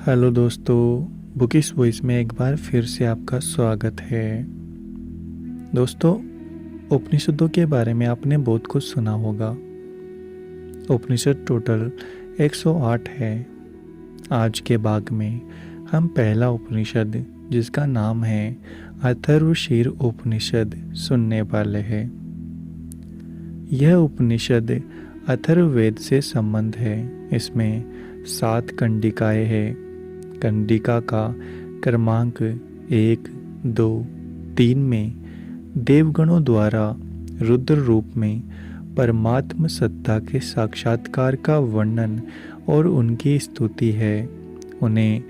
Hello दोस्तों, bookish voice में एक बार फिर से आपका स्वागत है। दोस्तों, उपनिषदों के बारे में आपने बहुत कुछ सुना होगा। उपनिषद टोटल 108 है। आज के भाग में हम पहला उपनिषद, जिसका नाम है अथर्वशीर उपनिषद, सुनने वाले हैं। यह उपनिषद अथर्ववेद से संबंध है। इसमें 7 कंडिकाएं हैं। कंडिका का क्रमांक 1, 2, 3 में देवगणों द्वारा रुद्र रूप में परमात्म सत्ता के साक्षात्कार का वर्णन और उनकी स्तुति है। उन्हें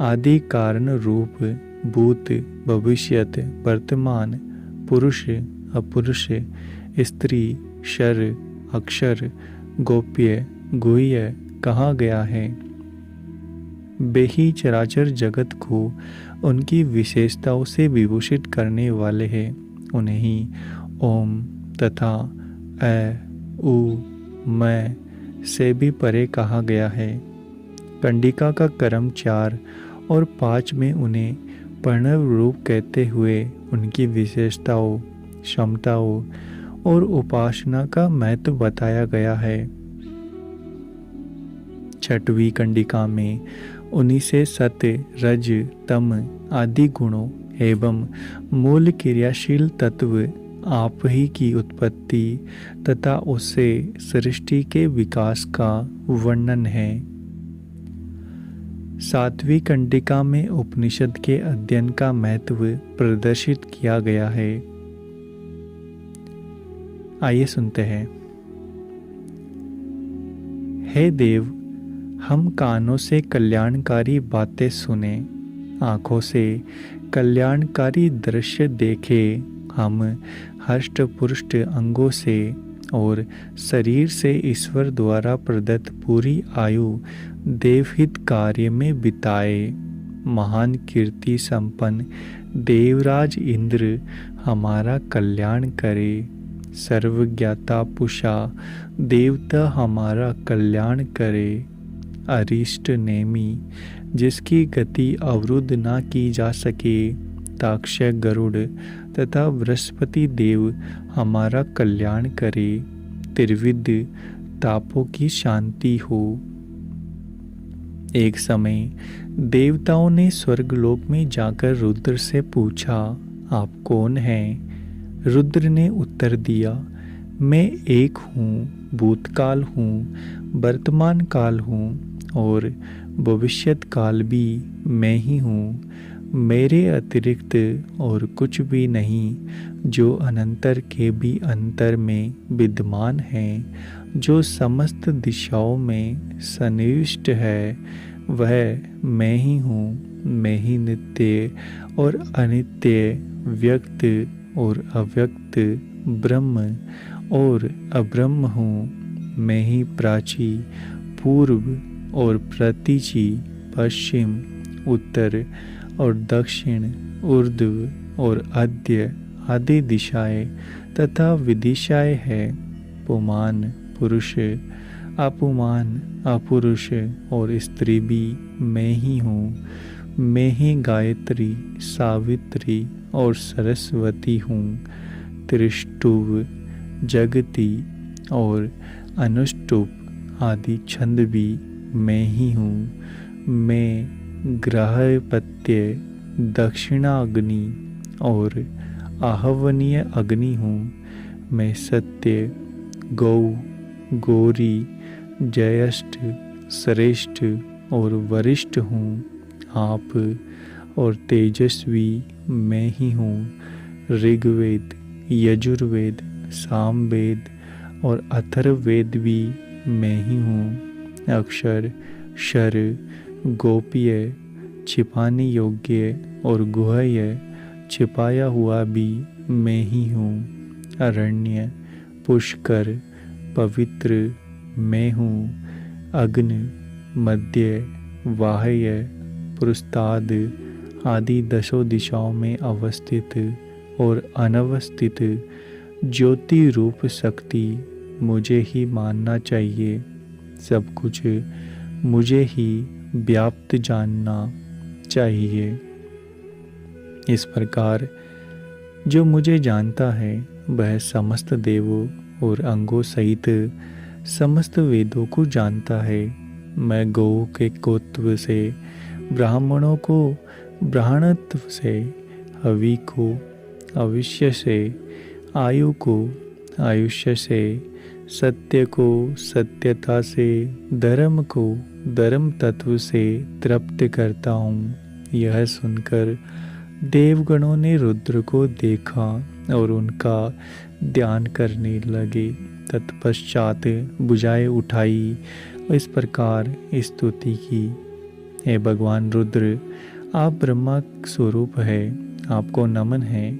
आदि कारण रूप, भूत, भविष्यत, वर्तमान, पुरुष, अपुरुष, स्त्री, शर, अक्षर, गोप्य, गुह्य कहा गया है। वे ही चराचर जगत को उनकी विशेषताओं से विभूषित करने वाले हैं। उन्हें ही ओम तथा ऐ, उ, मैं से भी परे कहा गया है। कंडिका का क्रम 4 और 5 में उन्हें प्रणव रूप कहते हुए उनकी विशेषताओं, क्षमताओं और उपासना का महत्व बताया गया है। 6वीं कंडिका में उन्हीं से सत्य, रज, तम आदि गुणों एवं मूल क्रियाशील तत्व आप ही की उत्पत्ति तथा उससे सृष्टि के विकास का वर्णन है। 7वीं कंडिका में उपनिषद के अध्ययन का महत्व प्रदर्शित किया गया है। आइए सुनते हैं। हे देव, हम कानों से कल्याणकारी बातें सुने, आँखों से कल्याणकारी दृश्य देखे, हम हष्ट पुष्ट अंगों से और शरीर से ईश्वर द्वारा प्रदत्त पूरी आयु देवहित कार्य में बिताए। महान कीर्ति संपन्न देवराज इंद्र हमारा कल्याण करे। सर्वज्ञाता पुषा देवता हमारा कल्याण करे। अरिष्ट नेमी, जिसकी गति अवरुद्ध ना की जा सके, ताक्षय गरुड़ तथा बृहस्पति देव हमारा कल्याण करे। त्रिविध तापों की शांति हो। एक समय देवताओं ने स्वर्गलोक में जाकर रुद्र से पूछा, आप कौन हैं? रुद्र ने उत्तर दिया, मैं एक हूँ, भूतकाल हूँ, वर्तमान काल हूँ और भविष्यत काल भी मैं ही हूँ। मेरे अतिरिक्त और कुछ भी नहीं, जो अनंतर के भी अंतर में विद्यमान है, जो समस्त दिशाओं में सन्निविष्ट है, वह मैं ही हूँ। मैं ही नित्य और अनित्य, व्यक्त और अव्यक्त, ब्रह्म और अब्रह्म हूँ। मैं ही प्राची, पूर्व और प्रतीची, पश्चिम, उत्तर और दक्षिण, ऊर्ध्व और अद्य आदि दिशाएं तथा विदिशाएं है। पुमान, पुरुष, अपुमान, अपुरुष और स्त्री भी मैं ही हूँ। मैं ही गायत्री, सावित्री और सरस्वती हूँ। त्रिष्टुव, जगती और अनुष्टुप आदि छंद भी मैं ही हूँ। मैं ग्रहपत्य, दक्षिणाग्नि और आहवनीय अग्नि हूँ। मैं सत्य, गौ, गौरी, ज्येष्ठ, श्रेष्ठ और वरिष्ठ हूँ। आप और तेजस्वी मैं ही हूँ। ऋग्वेद, यजुर्वेद, सामवेद और अथर्ववेद भी मैं ही हूँ। अक्षर, शर, गोप्य, छिपाने योग्य और गुह्य, छिपाया हुआ भी मैं ही हूँ। अरण्य, पुष्कर, पवित्र मैं हूँ। अग्नि, मध्य, बाह्य, पुरस्ताद आदि 10 दिशाओं में अवस्थित और अनवस्थित ज्योति रूप शक्ति मुझे ही मानना चाहिए। सब कुछ मुझे ही व्याप्त जानना चाहिए। इस प्रकार जो मुझे जानता है वह समस्त देवों और अंगों सहित समस्त वेदों को जानता है। मैं गौ के गोत्व से, ब्राह्मणों को ब्राह्मणत्व से, हवि को अविष्य से, आयु को आयुष्य से, सत्य को सत्यता से, धर्म को धर्म तत्व से तृप्त करता हूँ। यह सुनकर देवगणों ने रुद्र को देखा और उनका ध्यान करने लगे। तत्पश्चात भुजाएं उठाई और इस प्रकार स्तुति की, हे भगवान रुद्र, आप ब्रह्मा स्वरूप है, आपको नमन है।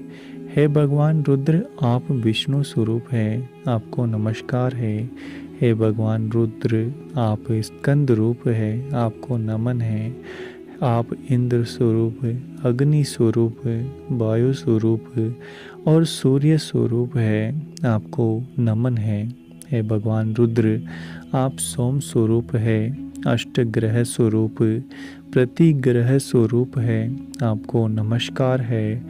हे भगवान रुद्र, आप विष्णु स्वरूप है, आपको नमस्कार है। हे भगवान रुद्र, आप स्कंद रूप है, आपको नमन है। आप इंद्र स्वरूप, अग्नि स्वरूप, वायु स्वरूप और सूर्य स्वरूप है, आपको नमन है। हे भगवान रुद्र, आप सोम स्वरूप है, अष्टग्रह स्वरूप, प्रतिग्रह स्वरूप है, आपको नमस्कार है।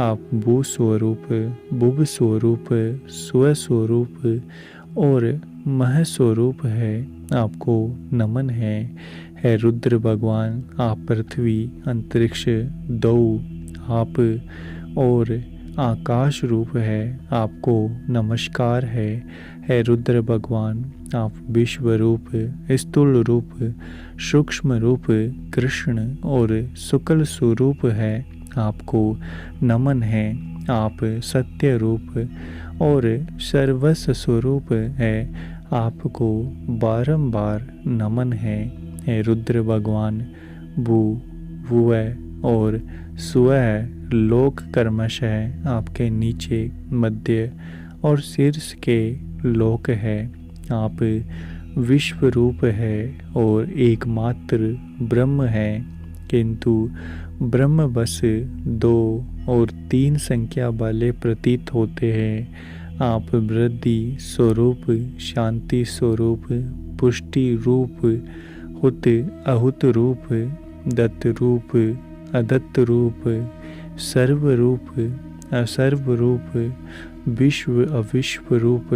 आप भू स्वरूप, बुभ स्वरूप, स्वस्वरूप और मह स्वरूप है, आपको नमन है। हे रुद्र भगवान, आप पृथ्वी, अंतरिक्ष, दौ, आप और आकाश रूप है, आपको नमस्कार है। हे रुद्र भगवान, आप विश्व रूप, स्थूल रूप, सूक्ष्म रूप, कृष्ण और शुक्ल स्वरूप है, आपको नमन है। आप सत्य रूप और सर्वस्व स्वरूप है, आपको बारंबार नमन है। हे रुद्र भगवान, भू, भुवः और सुवः लोक कर्मशः आपके नीचे, मध्य और शीर्ष के लोक है। आप विश्व रूप है और एकमात्र ब्रह्म है, किंतु ब्रह्म बस 2 और 3 संख्या वाले प्रतीत होते हैं। आप वृद्धि स्वरूप, शांति स्वरूप, पुष्टि रूप, हुत अहुत रूप, दत्त रूप, अदत्त रूप, सर्व रूप, असर्व रूप, विश्व अविश्व रूप,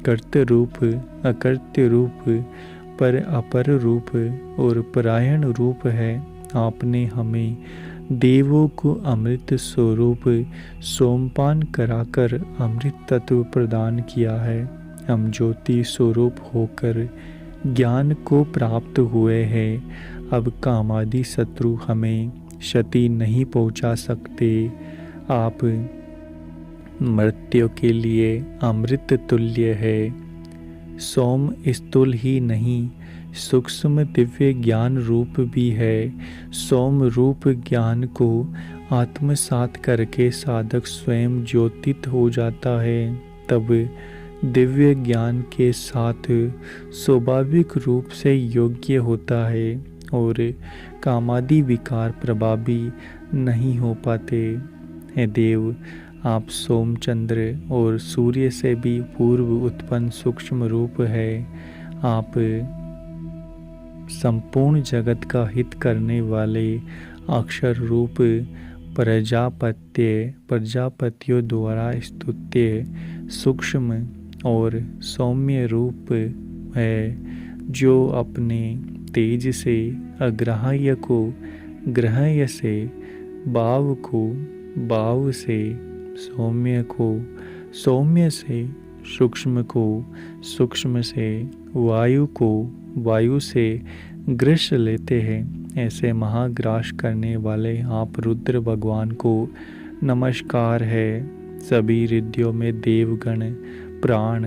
कर्त रूप, अकर्त्य रूप, पर अपर रूप और परायण रूप है। आपने हमें देवों को अमृत स्वरूप सोमपान कराकर अमृत तत्व प्रदान किया है। हम ज्योति स्वरूप होकर ज्ञान को प्राप्त हुए हैं। अब कामादि शत्रु हमें क्षति नहीं पहुंचा सकते। आप मृत्यु के लिए अमृत तुल्य है। सोम स्थूल ही नहीं, सूक्ष्म दिव्य ज्ञान रूप भी है। सोम रूप ज्ञान को आत्मसात करके साधक स्वयं ज्योतित हो जाता है। तब दिव्य ज्ञान के साथ स्वाभाविक रूप से योग्य होता है और कामादि विकार प्रभावी नहीं हो पाते। हे देव, आप सोमचंद्र और सूर्य से भी पूर्व उत्पन्न सूक्ष्म रूप है। आप संपूर्ण जगत का हित करने वाले अक्षर रूप प्रजापतियों द्वारा स्तुत्य सूक्ष्म और सौम्य रूप है, जो अपने तेज से अग्राह्य को ग्रह्य से, भाव को भाव से, सौम्य को सौम्य से, सूक्ष्म को सूक्ष्म से, वायु को वायु से ग्रस लेते हैं। ऐसे महाग्रास करने वाले आप रुद्र भगवान को नमस्कार है। सभी रिद्धियों में देवगण, प्राण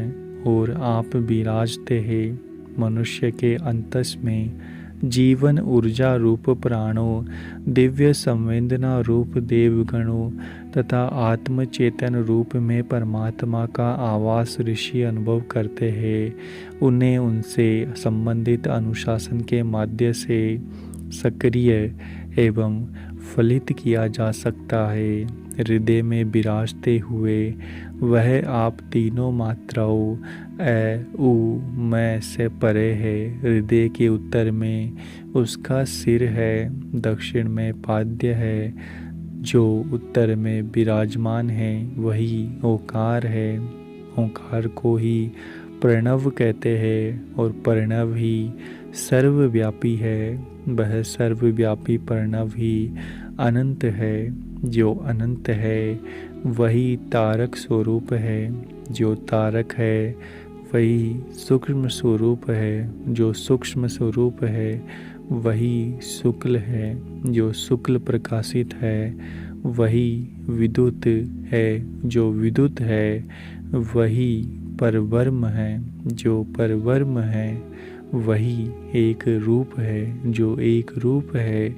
और आप विराजते हैं। मनुष्य के अंतस में जीवन ऊर्जा रूप प्राणों, दिव्य संवेदना रूप देवगणों तथा आत्म चेतन रूप में परमात्मा का आवास ऋषि अनुभव करते हैं। उन्हें उनसे संबंधित अनुशासन के माध्यम से सक्रिय एवं फलित किया जा सकता है। हृदय में विराजते हुए वह आप तीनों मात्राओं ए उ मैं से परे है। हृदय के उत्तर में उसका सिर है, दक्षिण में पाद्य है। जो उत्तर में विराजमान है वही ओंकार है। ओंकार को ही प्रणव कहते हैं और प्रणव ही सर्वव्यापी है। वह सर्वव्यापी प्रणव ही अनंत है। जो अनंत है वही तारक स्वरूप है। जो तारक है वही सूक्ष्म स्वरूप है। जो सूक्ष्म स्वरूप है वही शुक्ल है। जो शुक्ल प्रकाशित है वही विद्युत है। जो विद्युत है वही परब्रह्म है। जो परब्रह्म है वही एक रूप है। जो एक रूप है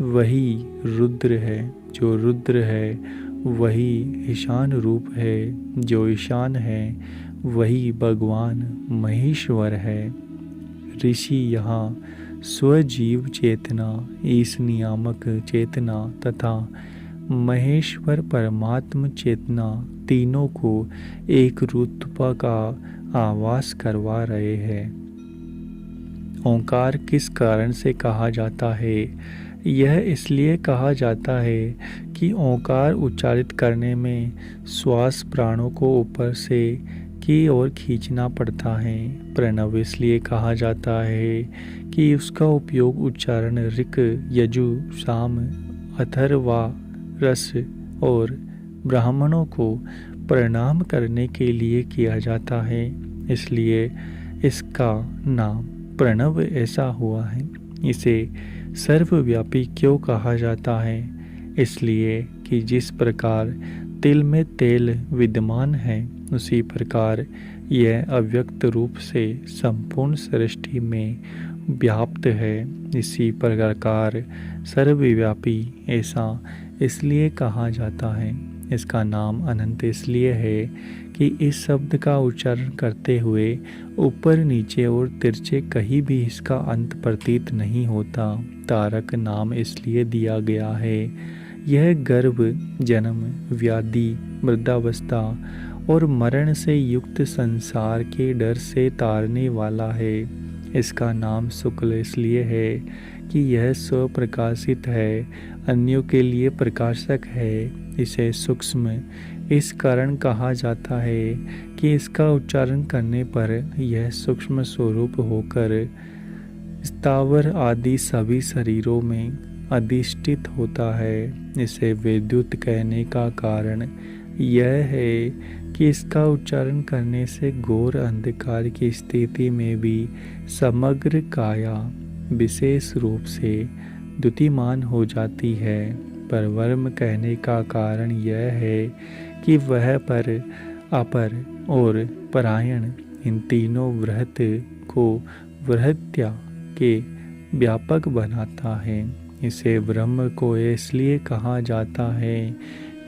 वही रुद्र है। जो रुद्र है वही ईशान रूप है। जो ईशान है वही भगवान महेश्वर है। ऋषि यहाँ स्वजीव चेतना, ईश नियामक चेतना तथा महेश्वर परमात्म चेतना तीनों को एक रूपता का आवास करवा रहे हैं। ओंकार किस कारण से कहा जाता है? यह इसलिए कहा जाता है कि ओंकार उच्चारित करने में श्वास प्राणों को ऊपर से की ओर खींचना पड़ता है। प्रणव इसलिए कहा जाता है कि उसका उपयोग उच्चारण ऋक, यजु, साम, अथर्वा, रस और ब्राह्मणों को प्रणाम करने के लिए किया जाता है। इसलिए इसका नाम प्रणव ऐसा हुआ है। इसे सर्वव्यापी क्यों कहा जाता है? इसलिए कि जिस प्रकार तिल में तेल विद्यमान है उसी प्रकार यह अव्यक्त रूप से संपूर्ण सृष्टि में व्याप्त है। इसी प्रकार सर्वव्यापी ऐसा इसलिए कहा जाता है। इसका नाम अनंत इसलिए है कि इस शब्द का उच्चारण करते हुए ऊपर, नीचे और तिरछे कहीं भी इसका अंत प्रतीत नहीं होता। तारक नाम इसलिए दिया गया है। यह गर्भ, जन्म, व्याधि, वृद्धावस्था और मरण से युक्त संसार के डर से तारने वाला है। इसका नाम शुक्ल इसलिए है कि यह स्वप्रकाशित है, अन्यों के लिए प्रकाशक है। इसे सूक्ष्म इस कारण कहा जाता है कि इसका उच्चारण करने पर यह सूक्ष्म स्वरूप होकर स्थावर आदि सभी शरीरों में अधिष्ठित होता है। इसे विद्युत कहने का कारण यह है कि इसका उच्चारण करने से घोर अंधकार की स्थिति में भी समग्र काया विशेष रूप से द्युतिमान हो जाती है। परवर्म कहने का कारण यह है कि वह पर, अपर और परायण इन तीनों वृहत को वृहत्या के व्यापक बनाता है। इसे ब्रह्म को इसलिए कहा जाता है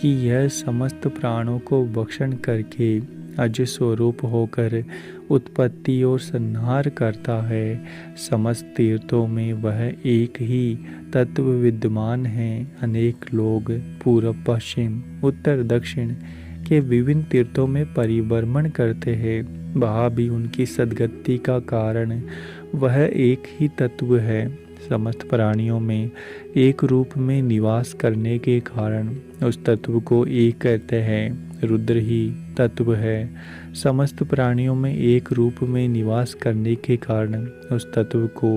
कि यह समस्त प्राणों को भक्षण करके अज स्वरूप होकर उत्पत्ति और संहार करता है। समस्त तीर्थों में वह एक ही तत्व विद्यमान है। अनेक लोग पूर्व, पश्चिम, उत्तर, दक्षिण के विभिन्न तीर्थों में परिभ्रमण करते हैं। वहाँ भी उनकी सद्गति का कारण वह एक ही तत्व है। समस्त प्राणियों में एक रूप में निवास करने के कारण उस तत्व को एक कहते हैं। रुद्र ही तत्व है। समस्त प्राणियों में एक रूप में निवास करने के कारण उस तत्व को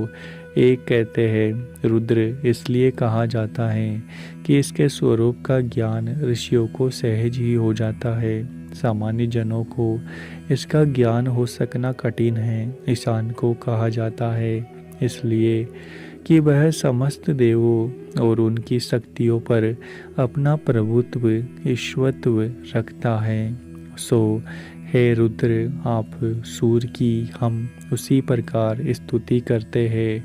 एक कहते हैं। रुद्र इसलिए कहा जाता है कि इसके स्वरूप का ज्ञान ऋषियों को सहज ही हो जाता है। सामान्य जनों को इसका ज्ञान हो सकना कठिन है। ईशान को कहा जाता है इसलिए कि वह समस्त देवों और उनकी शक्तियों पर अपना प्रभुत्व, ईश्वरत्व रखता है। सो हे रुद्र, आप सूर्य की हम उसी प्रकार स्तुति करते हैं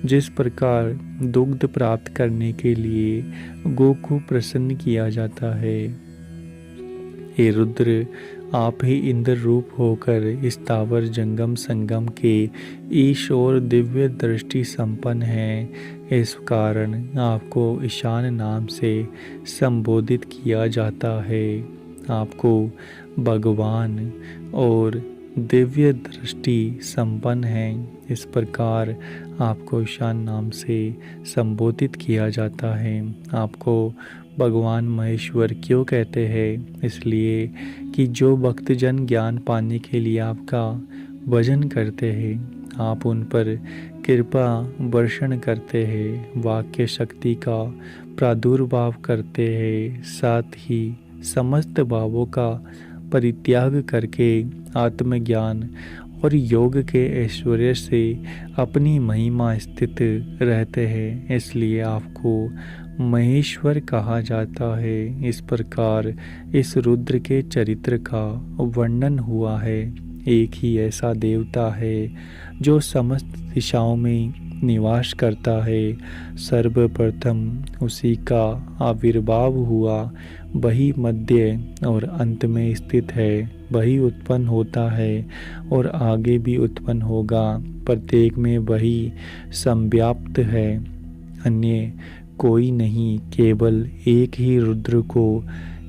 जिस प्रकार दुग्ध प्राप्त करने के लिए गौ को प्रसन्न किया जाता है। हे रुद्र, आप ही इंद्र रूप होकर इस स्थावर जंगम संगम के ईश और दिव्य दृष्टि संपन्न हैं। इस कारण आपको ईशान नाम से संबोधित किया जाता है। आपको भगवान और दिव्य दृष्टि संपन्न हैं, इस प्रकार आपको ईशान नाम से संबोधित किया जाता है। आपको भगवान महेश्वर क्यों कहते हैं? इसलिए कि जो भक्तजन ज्ञान पाने के लिए आपका भजन करते हैं, आप उन पर कृपा वर्षण करते हैं, वाक्य शक्ति का प्रादुर्भाव करते हैं, साथ ही समस्त भावों का परित्याग करके आत्मज्ञान और योग के ऐश्वर्य से अपनी महिमा स्थित रहते हैं। इसलिए आपको महेश्वर कहा जाता है। इस प्रकार इस रुद्र के चरित्र का वर्णन हुआ है। एक ही ऐसा देवता है जो समस्त दिशाओं में निवास करता है। सर्वप्रथम उसी का आविर्भाव हुआ, वही मध्य और अंत में स्थित है, वही उत्पन्न होता है और आगे भी उत्पन्न होगा। प्रत्येक में वही संव्याप्त है, अन्य कोई नहीं। केवल एक ही रुद्र को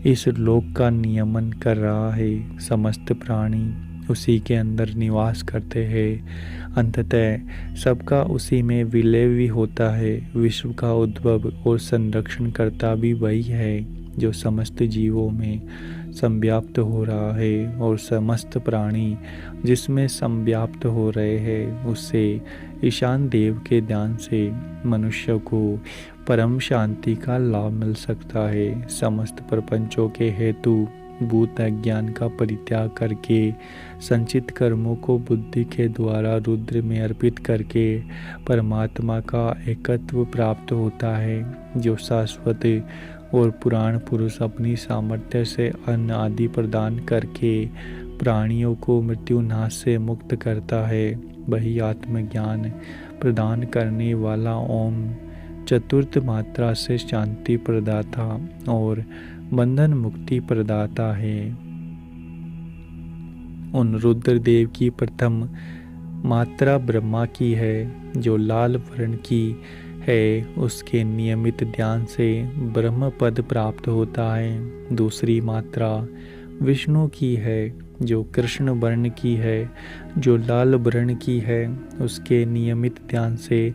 इस लोक का नियमन कर रहा है। समस्त प्राणी उसी के अंदर निवास करते हैं। अंततः सबका उसी में विलय भी होता है। विश्व का उद्भव और संरक्षण करता भी वही है जो समस्त जीवों में संव्याप्त हो रहा है, और समस्त प्राणी जिसमें संव्याप्त हो रहे हैं, उससे ईशान देव के ध्यान से मनुष्य को परम शांति का लाभ मिल सकता है। समस्त प्रपंचों के हेतु भूत अज्ञान का परित्याग करके संचित कर्मों को बुद्धि के द्वारा रुद्र में अर्पित करके परमात्मा का एकत्व प्राप्त होता है, जो शाश्वत और पुराण पुरुष अपनी सामर्थ्य से अन्न आदि प्रदान करके प्राणियों को मृत्युनाश से मुक्त करता है। वही आत्मज्ञान प्रदान करने वाला ओम चतुर्थ मात्रा से शांति प्रदाता और बंधन मुक्ति प्रदाता है। उन रुद्रदेव की प्रथम मात्रा ब्रह्मा की है, जो लाल वर्ण की है। उसके नियमित ध्यान से ब्रह्म पद प्राप्त होता है। दूसरी मात्रा विष्णु की है, जो कृष्ण वर्ण की है, जो लाल वर्ण की है। उसके नियमित ध्यान से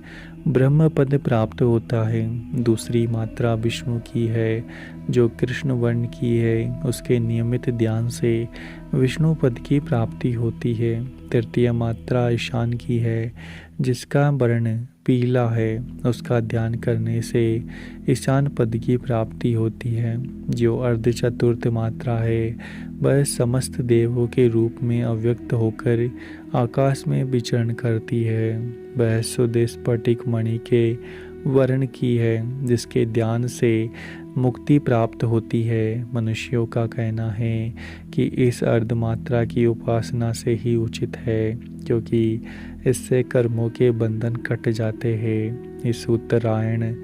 ब्रह्म पद प्राप्त होता है। दूसरी मात्रा विष्णु की है, जो कृष्ण वर्ण की है। उसके नियमित ध्यान से विष्णु पद की प्राप्ति होती है। तृतीय मात्रा ईशान की है, जिसका वर्ण पीला है। उसका ध्यान करने से ईशान पद की प्राप्ति होती है। जो अर्ध चतुर्थ मात्रा है, वह समस्त देवों के रूप में अव्यक्त होकर आकाश में विचरण करती है। वह शुद्ध स्फटिक मणि के वर्ण की है, जिसके ध्यान से मुक्ति प्राप्त होती है। मनुष्यों का कहना है कि इस अर्ध मात्रा की उपासना से ही उचित है, क्योंकि इससे कर्मों के बंधन कट जाते हैं। इस उत्तरायण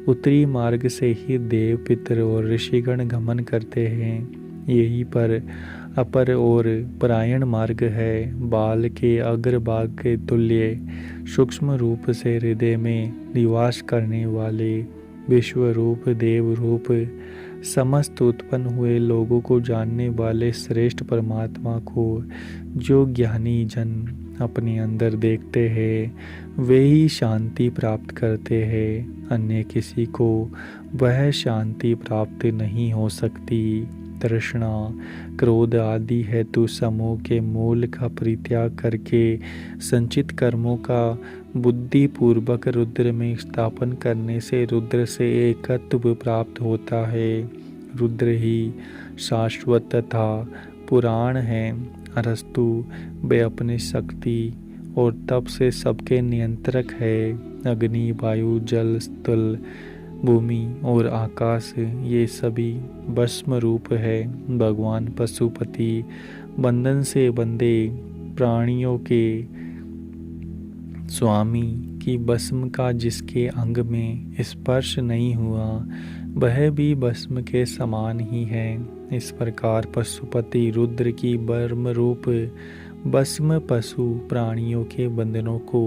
उत्तरी मार्ग से ही देव पितर और ऋषिगण गमन करते हैं। यही पर अपर और परायण मार्ग है। बाल के अग्रभाग के तुल्य सूक्ष्म रूप से हृदय में निवास करने वाले विश्व रूप देव रूप समस्त उत्पन्न हुए लोगों को जानने वाले श्रेष्ठ परमात्मा को जो ज्ञानी जन अपने अंदर देखते हैं, वे ही शांति प्राप्त करते हैं। अन्य किसी को वह शांति प्राप्त नहीं हो सकती। तृष्णा, क्रोध आदि हेतु समूह के मूल का परित्याग करके संचित कर्मों का बुद्धि पूर्वक रुद्र में स्थापन करने से रुद्र से एकत्व प्राप्त होता है। रुद्र ही शाश्वत तथा पुराण है। अरस्तु वे अपनी शक्ति और तप से सबके नियंत्रक है। अग्नि, वायु, जल, स्थल, भूमि और आकाश ये सभी भस्म रूप है। भगवान पशुपति बंधन से बंधे प्राणियों के स्वामी की भस्म का जिसके अंग में स्पर्श नहीं हुआ, वह भी भस्म के समान ही है। इस प्रकार पशुपति रुद्र की बर्म रूप भस्म पशु प्राणियों के बंधनों को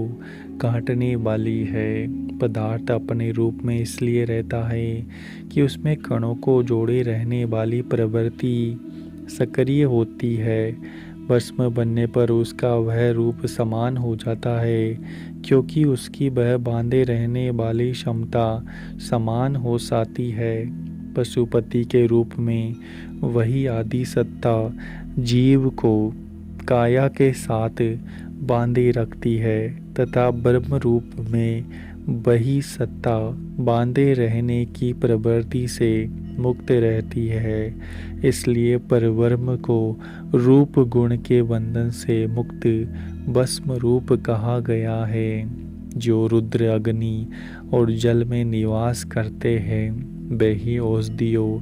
काटने वाली है। पदार्थ अपने रूप में इसलिए रहता है कि उसमें कणों को जोड़े रहने वाली प्रवृत्ति सक्रिय होती है। भस्म बनने पर उसका वह रूप समान हो जाता है, क्योंकि उसकी वह बांधे रहने वाली क्षमता समान हो जाती है। पशुपति के रूप में वही आदि सत्ता जीव को काया के साथ बांधे रखती है तथा ब्रह्म रूप में वही सत्ता बांधे रहने की प्रवृत्ति से मुक्त रहती है। इसलिए परब्रह्म को रूप गुण के बंधन से मुक्त भस्म रूप कहा गया है। जो रुद्र अग्नि और जल में निवास करते हैं वे ही औषधियों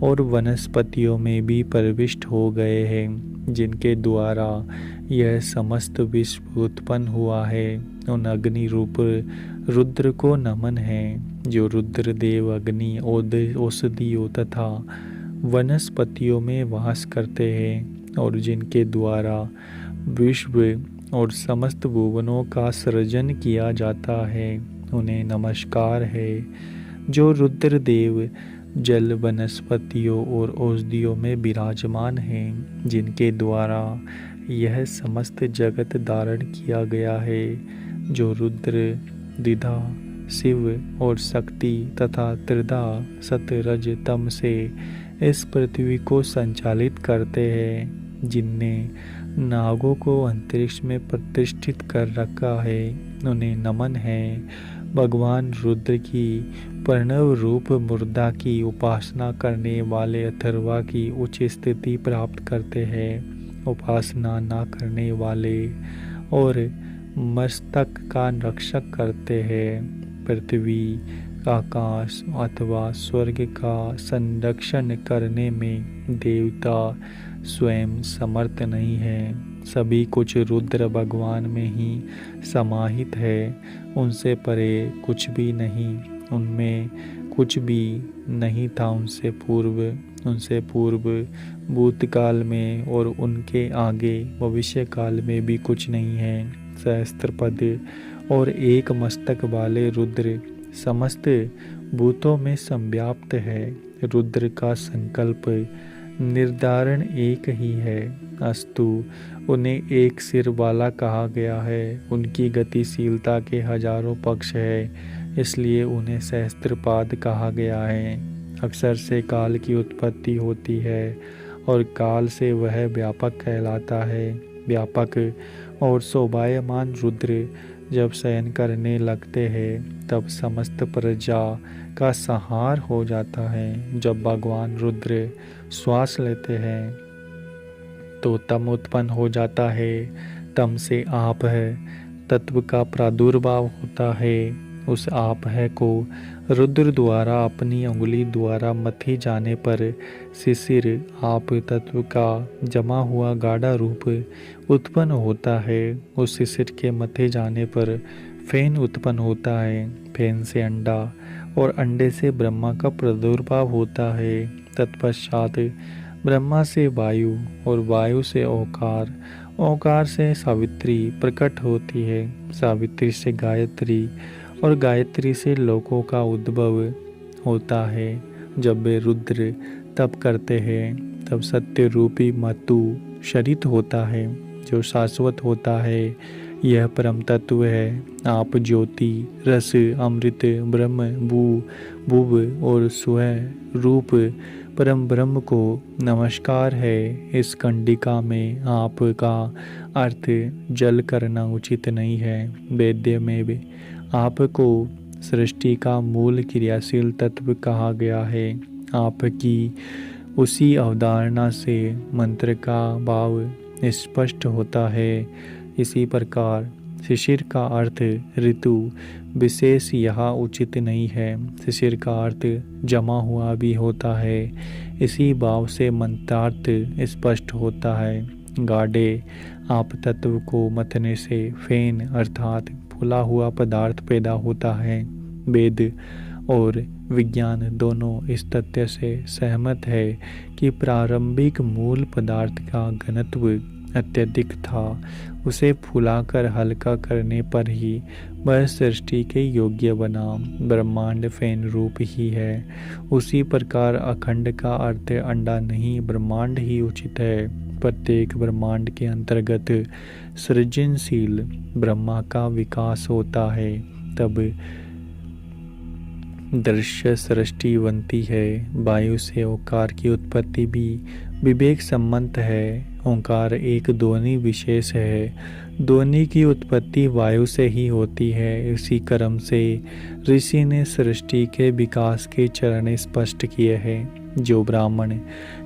और वनस्पतियों में भी प्रविष्ट हो गए हैं, जिनके द्वारा यह समस्त विश्व उत्पन्न हुआ है। उन अग्नि रूप रुद्र को नमन है, जो रुद्र देव अग्नि औषधियों तथा वनस्पतियों में वास करते हैं और जिनके द्वारा विश्व और समस्त भुवनों का सृजन किया जाता है, उन्हें नमस्कार है। जो रुद्र देव जल वनस्पतियों और औषधियों में विराजमान हैं, जिनके द्वारा यह समस्त जगत धारण किया गया है। जो रुद्र द्विधा शिव और शक्ति तथा त्रिधा सत रज तम से इस पृथ्वी को संचालित करते हैं, जिनने नागों को अंतरिक्ष में प्रतिष्ठित कर रखा है, उन्हें नमन है। भगवान रुद्र की प्रणव रूप मुर्दा की उपासना करने वाले अथर्वा की उच्च स्थिति प्राप्त करते हैं। उपासना न करने वाले और मस्तक का रक्षक करते हैं। पृथ्वी आकाश अथवा स्वर्ग का संरक्षण करने में देवता स्वयं समर्थ नहीं है। सभी कुछ रुद्र भगवान में ही समाहित है। उनसे परे कुछ भी नहीं, उनमें कुछ भी नहीं था। उनसे पूर्व भूतकाल में और उनके आगे भविष्य काल में भी कुछ नहीं है। सहस्त्रपद और एक मस्तक वाले रुद्र समस्त भूतों में संव्याप्त है। रुद्र का संकल्प निर्धारण एक ही है, अस्तु उन्हें एक सिर वाला कहा गया है। उनकी गतिशीलता के हजारों पक्ष है, इसलिए उन्हें सहस्त्रपाद कहा गया है। अक्षर से काल की उत्पत्ति होती है और काल से वह व्यापक कहलाता है। व्यापक और शोभायमान रुद्र जब शयन करने लगते हैं तब समस्त प्रजा का संहार हो जाता है। जब भगवान रुद्र श्वास लेते हैं तो तम उत्पन्न हो जाता है। तम से आप है तत्व का प्रादुर्भाव होता है। उस आप है को रुद्र द्वारा अपनी उंगली द्वारा मथी जाने पर शिशिर आप तत्व का जमा हुआ गाढ़ा रूप उत्पन्न होता है। उस शिशिर के मथे जाने पर फेन उत्पन्न होता है। फेन से अंडा और अंडे से ब्रह्मा का प्रादुर्भाव होता है। तत्पश्चात ब्रह्मा से वायु और वायु से ओंकार, ओंकार से सावित्री प्रकट होती है। सावित्री से गायत्री और गायत्री से लोकों का उद्भव होता है। जब वे रुद्र तप करते हैं तब सत्य रूपी मतु शरीत होता है, जो शाश्वत होता है। यह परम तत्व है। आप ज्योति रस अमृत ब्रह्म भुव और स्वयं रूप परम ब्रह्म को नमस्कार है। इस कंडिका में आप का अर्थ जल करना उचित नहीं है। वेद्य में भी आपको सृष्टि का मूल क्रियाशील तत्व कहा गया है। आपकी उसी अवधारणा से मंत्र का भाव स्पष्ट होता है। इसी प्रकार शिशिर का अर्थ ऋतु विशेष यहाँ उचित नहीं है। शिशिर का अर्थ जमा हुआ भी होता है। इसी भाव से मंत्रार्थ स्पष्ट होता है। गाढ़े आप तत्व को मथने से फेन अर्थात फूला हुआ पदार्थ पैदा होता है। वेद और विज्ञान दोनों इस तथ्य से सहमत है कि प्रारंभिक मूल पदार्थ का घनत्व अत्यधिक था। उसे फुलाकर हल्का करने पर ही वह सृष्टि के योग्य बना। ब्रह्मांड फेन रूप ही है। उसी प्रकार अखंड का अर्थ अंडा नहीं, ब्रह्मांड ही उचित है। प्रत्येक ब्रह्मांड के अंतर्गत सृजनशील ब्रह्मा का विकास होता है, तब दृश्य सृष्टि बनती है। वायु से ओंकार की उत्पत्ति भी विवेक संबंध है। ओंकार एक ध्वनि विशेष है। ध्वनि की उत्पत्ति वायु से ही होती है। इसी क्रम से ऋषि ने सृष्टि के विकास के चरण स्पष्ट किए हैं। जो ब्राह्मण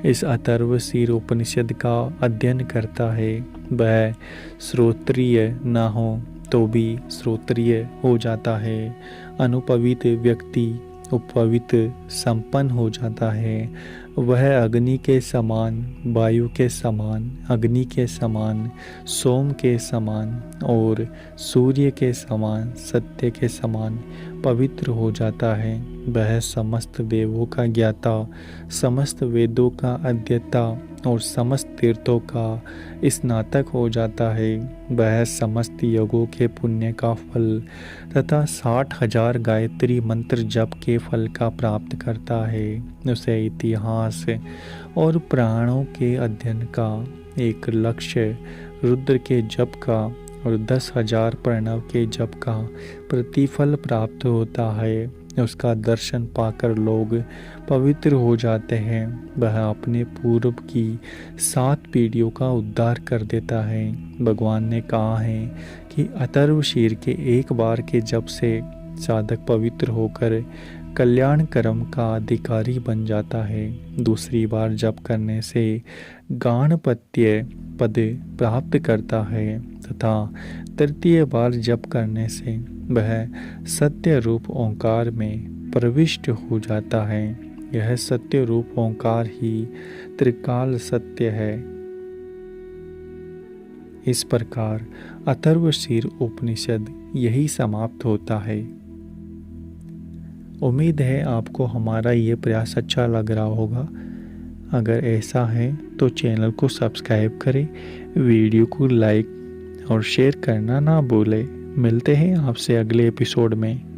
इस अथर्वशीर उपनिषद का अध्ययन करता है वह श्रोत्रिय न हो तो भी श्रोत्रिय हो जाता है। अनुपवित व्यक्ति उपवित संपन्न हो जाता है। वह अग्नि के समान, वायु के समान, अग्नि के समान, सोम के समान और सूर्य के समान, सत्य के समान पवित्र हो जाता है। वह समस्त देवों का ज्ञाता, समस्त वेदों का अध्येता और समस्त तीर्थों का स्नातक हो जाता है। वह समस्त योगों के पुण्य का फल तथा 60,000 गायत्री मंत्र जप के फल का प्राप्त करता है। उसे इतिहास और प्राणों के अध्ययन का एक लक्ष्य, रुद्र के जप का और 10,000 प्रणव के जप का प्रतिफल प्राप्त होता है। उसका दर्शन पाकर लोग पवित्र हो जाते हैं। वह अपने पूर्व की 7 पीढ़ियों का उद्धार कर देता है। भगवान ने कहा है कि अथर्वशीर के एक बार के जप से साधक पवित्र होकर कल्याण कर्म का अधिकारी बन जाता है। दूसरी बार जप करने से गाणपत्य पद प्राप्त करता है तथा तृतीय बार जप करने से वह सत्य रूप ओंकार में प्रविष्ट हो जाता है। यह सत्य रूप ओंकार ही त्रिकाल सत्य है। इस प्रकार अथर्वशीर उपनिषद यही समाप्त होता है। उम्मीद है आपको हमारा ये प्रयास अच्छा लग रहा होगा। अगर ऐसा है तो चैनल को सब्सक्राइब करें, वीडियो को लाइक और शेयर करना ना भूलें। मिलते हैं आपसे अगले एपिसोड में।